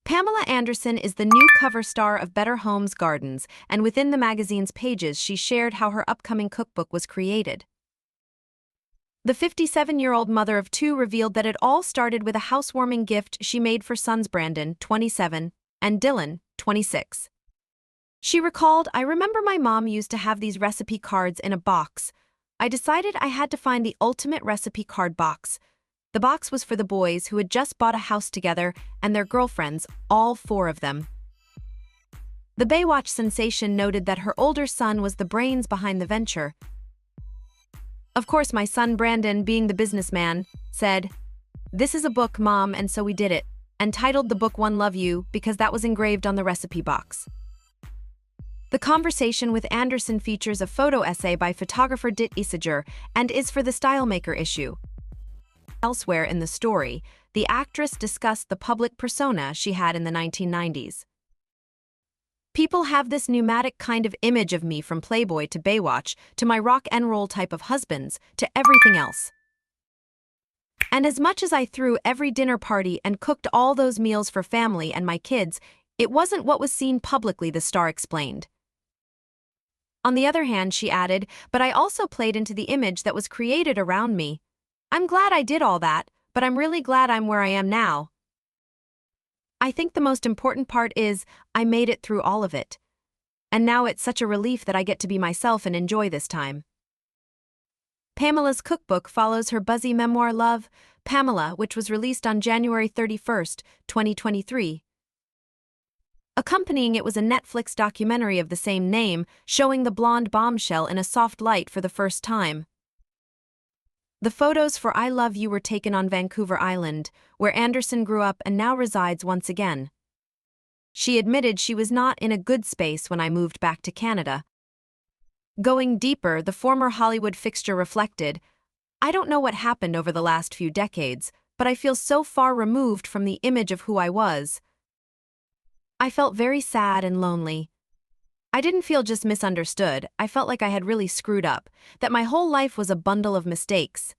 Pamela Anderson is the new cover star of Better Homes Gardens, and within the magazine's pages she shared how her upcoming cookbook was created. The 57-year-old mother of two revealed that it all started with a housewarming gift she made for sons Brandon, 27, and Dylan, 26. She recalled, "I remember my mom used to have these recipe cards in a box. I decided I had to find the ultimate recipe card box. The box was for the boys who had just bought a house together and their girlfriends, all four of them." The Baywatch sensation noted that her older son was the brains behind the venture. Of course, my son Brandon, being the businessman, said, "This is a book, Mom, and so we did it," and titled the book One Love You because that was engraved on the recipe box. The conversation with Anderson features a photo essay by photographer Dit Isager and is for the Stylemaker issue. Elsewhere in the story, the actress discussed the public persona she had in the 1990s. "People have this pneumatic kind of image of me, from Playboy to Baywatch to my rock and roll type of husbands to everything else. And as much as I threw every dinner party and cooked all those meals for family and my kids, it wasn't what was seen publicly," the star explained. On the other hand, she added, "But I also played into the image that was created around me. I'm glad I did all that, but I'm really glad I'm where I am now. I think the most important part is I made it through all of it. And now it's such a relief that I get to be myself and enjoy this time." Pamela's cookbook follows her buzzy memoir Love, Pamela, which was released on January 31, 2023. Accompanying it was a Netflix documentary of the same name, showing the blonde bombshell in a soft light for the first time. The photos for I Love You were taken on Vancouver Island, where Anderson grew up and now resides once again. She admitted she was not in a good space when I moved back to Canada. Going deeper, the former Hollywood fixture reflected, "I don't know what happened over the last few decades, but I feel so far removed from the image of who I was. I felt very sad and lonely. I didn't feel just misunderstood, I felt like I had really screwed up, that my whole life was a bundle of mistakes."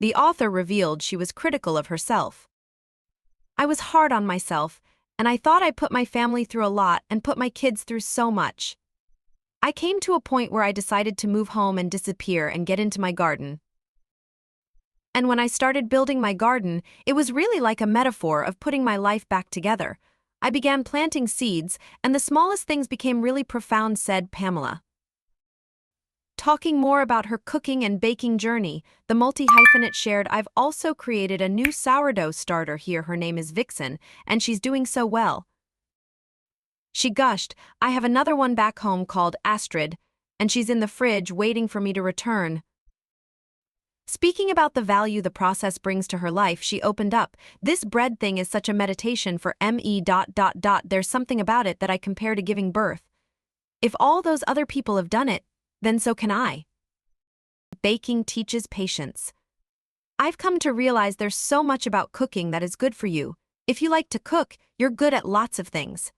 The author revealed she was critical of herself. "I was hard on myself, and I thought I put my family through a lot and put my kids through so much. I came to a point where I decided to move home and disappear and get into my garden. And when I started building my garden, it was really like a metaphor of putting my life back together. I began planting seeds, and the smallest things became really profound," said Pamela. Talking more about her cooking and baking journey, the multi-hyphenate shared, "I've also created a new sourdough starter here. Her name is Vixen, and she's doing so well." She gushed, "I have another one back home called Astrid, and she's in the fridge waiting for me to return." Speaking about the value the process brings to her life, she opened up, "This bread thing is such a meditation for me. There's something about it that I compare to giving birth. If all those other people have done it, then so can I." Baking teaches patience. "I've come to realize there's so much about cooking that is good for you. If you like to cook, you're good at lots of things.